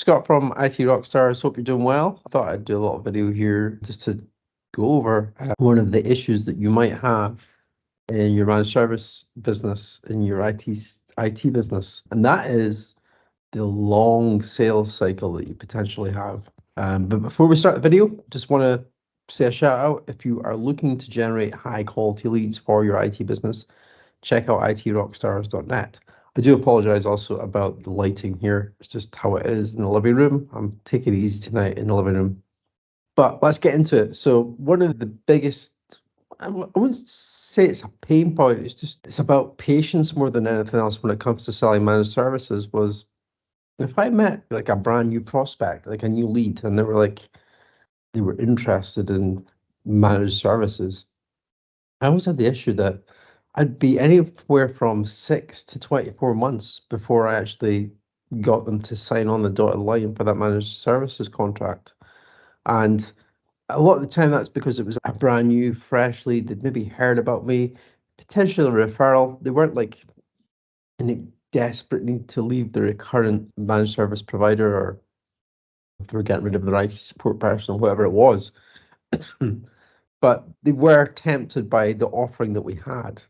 Scott from IT Rockstars. Hope you're doing well. I thought I'd do a little video here just to go over one of the issues that you might have in your managed service business, in your IT business, and that is the long sales cycle that you potentially have. But before we start the video, just want to say a shout out. If you are looking to generate high quality leads for your IT business, check out itrockstars.net. I do apologize also about the lighting here. It's just how it is in the living room. I'm taking it easy tonight in the living room. But let's get into it. So one of the biggest, I wouldn't say it's a pain point, it's about patience more than anything else when it comes to selling managed services. Was if I met like a brand new prospect, like a new lead, and they were interested in managed services, I always had the issue that I'd be anywhere from 6 to 24 months before I actually got them to sign on the dotted line for that managed services contract. And a lot of the time that's because it was a brand new, fresh lead. They'd maybe heard about me, potentially a referral. They weren't like in a desperate need to leave their current managed service provider, or if they were getting rid of their IT support person or whatever it was. But they were tempted by the offering that we had.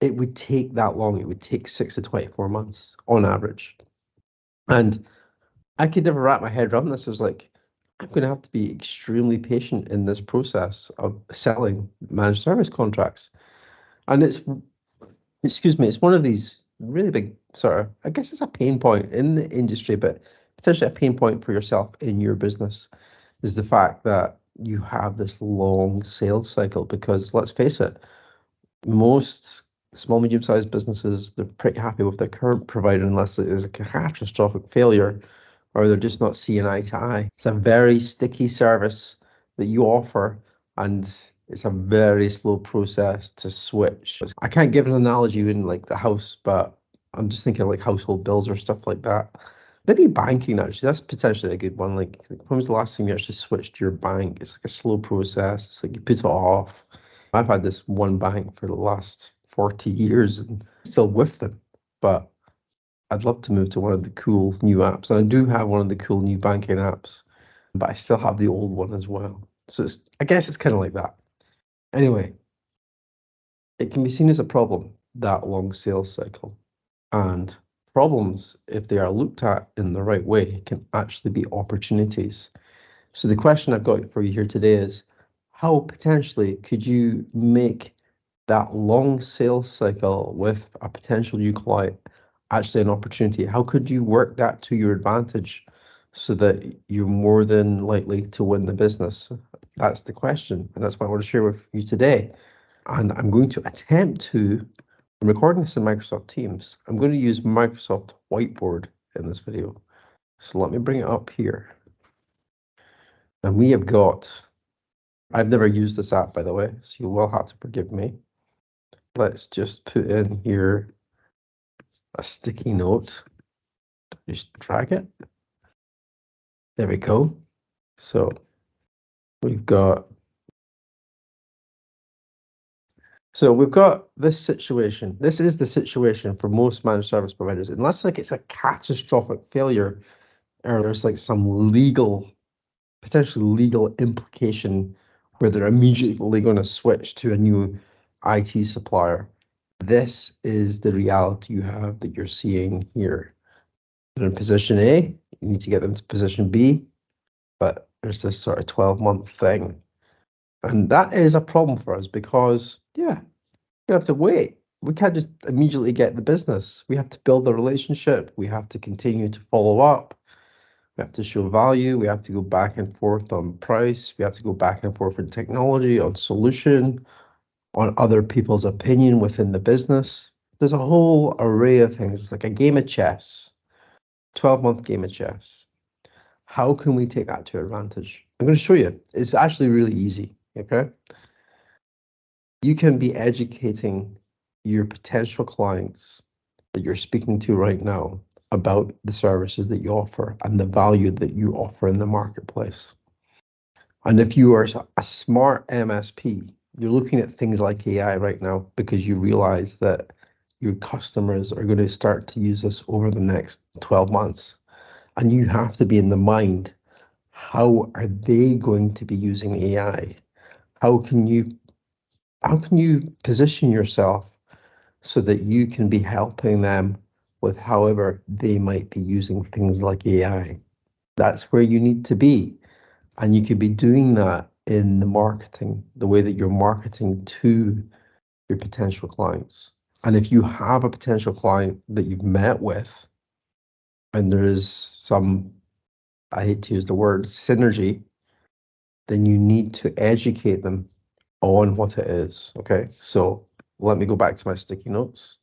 It would take that long. It would take 6 to 24 months on average. And I could never wrap my head around this. I was like, I'm going to have to be extremely patient in this process of selling managed service contracts. And it's one of these really big sort of, I guess it's a pain point in the industry, but potentially a pain point for yourself in your business, is the fact that you have this long sales cycle. Because let's face it, most small, medium-sized businesses, they're pretty happy with their current provider unless it is a catastrophic failure or they're just not seeing eye to eye. It's a very sticky service that you offer, and it's a very slow process to switch. I can't give an analogy in like the house, but I'm just thinking like household bills or stuff like that. Maybe banking, actually, that's potentially a good one. Like, when was the last time you actually switched your bank? It's like a slow process. It's like you put it off. I've had this one bank for the last 40 years and still with them, but I'd love to move to one of the cool new apps. And I do have one of the cool new banking apps, but I still have the old one as well. So I guess it's kind of like that. Anyway, it can be seen as a problem, that long sales cycle. And problems, if they are looked at in the right way, can actually be opportunities. So the question I've got for you here today is, how potentially could you make that long sales cycle with a potential new client actually an opportunity? How could you work that to your advantage so that you're more than likely to win the business? That's the question, and that's what I want to share with you today. And I'm going to attempt to, I'm recording this in Microsoft Teams. I'm going to use Microsoft Whiteboard in this video. So let me bring it up here. And we have got, I've never used this app, by the way, so you will have to forgive me. Let's just put in here a sticky note. Just drag it. There we go. So we've got this situation. This is the situation for most managed service providers, unless like it's a catastrophic failure or there's like some potentially legal implication where they're immediately going to switch to a new IT supplier. This is the reality you have that you're seeing here. They're in position A, you need to get them to position B, but there's this sort of 12-month thing. And that is a problem for us because, yeah, we have to wait. We can't just immediately get the business. We have to build the relationship. We have to continue to follow up. We have to show value. We have to go back and forth on price. We have to go back and forth on technology, on solution, on other people's opinion within the business. There's a whole array of things. It's like a game of chess, 12-month game of chess. How can we take that to advantage? I'm going to show you. It's actually really easy, okay? You can be educating your potential clients that you're speaking to right now about the services that you offer and the value that you offer in the marketplace. And if you are a smart MSP, you're looking at things like AI right now because you realize that your customers are going to start to use this over the next 12 months. And you have to be in the mind, how are they going to be using AI? How can you position yourself so that you can be helping them with however they might be using things like AI? That's where you need to be. And you can be doing that in the marketing, the way that you're marketing to your potential clients. And if you have a potential client that you've met with and there is some, I hate to use the word synergy, then you need to educate them on what it is. Okay, so let me go back to my sticky notes.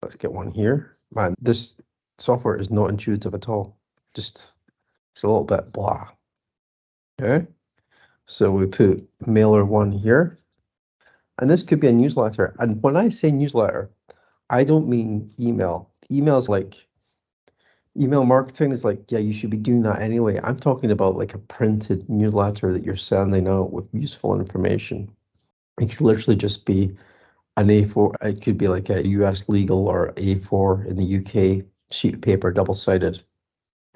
Let's get one here. Man, this software is not intuitive at all. Just, it's a little bit blah. Okay, so we put mailer one here. And this could be a newsletter. And when I say newsletter, I don't mean email. Email's like, email marketing is like, yeah, you should be doing that anyway. I'm talking about like a printed newsletter that you're sending out with useful information. It could literally just be an A4, it could be like a US legal or A4 in the UK sheet of paper, double-sided,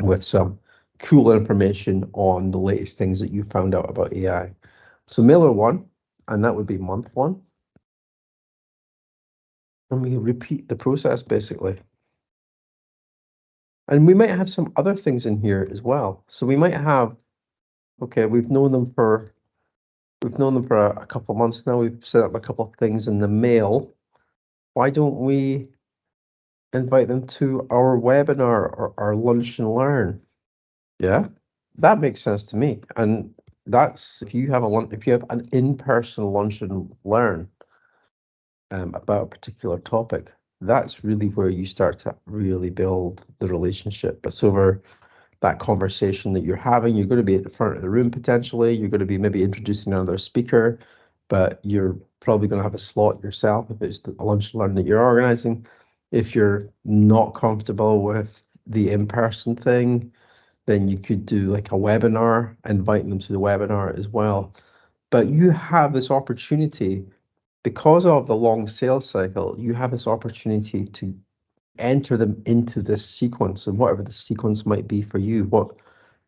with some cool information on the latest things that you found out about AI. So mailer one, and that would be month one. And we repeat the process basically. And we might have some other things in here as well. So we might have, okay, we've known them for a couple of months now. We've set up a couple of things in the mail. Why don't we invite them to our webinar or our lunch and learn? Yeah, that makes sense to me. And that's if you have an in-person lunch and learn about a particular topic, that's really where you start to really build the relationship. It's over that conversation that you're having. You're going to be at the front of the room potentially. You're going to be maybe introducing another speaker, but you're probably going to have a slot yourself if it's a lunch and learn that you're organizing. If you're not comfortable with the in-person thing, then you could do like a webinar, inviting them to the webinar as well. But you have this opportunity because of the long sales cycle, you have this opportunity to enter them into this sequence, and whatever the sequence might be for you, what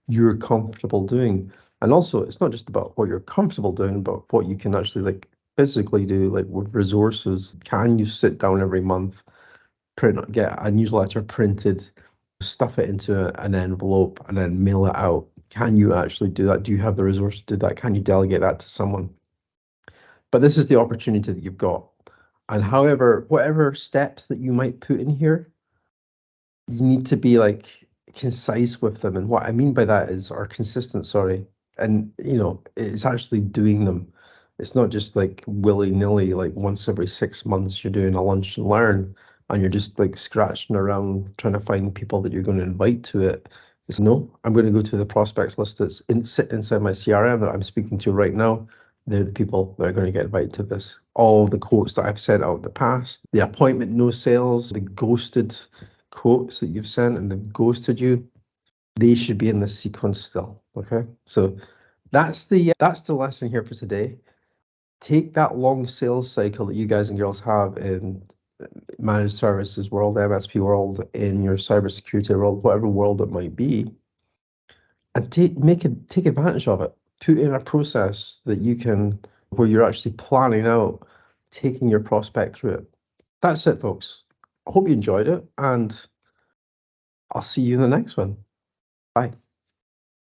you're comfortable doing. And also, it's not just about what you're comfortable doing, but what you can actually like physically do, like with resources. Can you sit down every month, get a newsletter printed, stuff it into an envelope, and then mail it out? Can you actually do that? Do you have the resources to do that? Can you delegate that to someone? But this is the opportunity that you've got. And however, whatever steps that you might put in here, you need to be like concise with them. And what I mean by that is, or consistent, sorry. And it's actually doing them. It's not just like willy-nilly, like once every 6 months you're doing a lunch and learn and you're just like scratching around trying to find people that you're going to invite to it. It's no, I'm going to go to the prospects list that's sit inside my CRM that I'm speaking to right now. They're the people that are going to get invited to this. All the quotes that I've sent out in the past, the appointment no sales, the ghosted quotes that you've sent and they've ghosted you, they should be in the sequence still. Okay, so that's the lesson here for today. Take that long sales cycle that you guys and girls have in managed services world, MSP world, in your cybersecurity world, whatever world it might be, and take advantage of it. Put in a process that you can, where you're actually planning out taking your prospect through it. That's it, folks. I hope you enjoyed it, and I'll see you in the next one. Bye.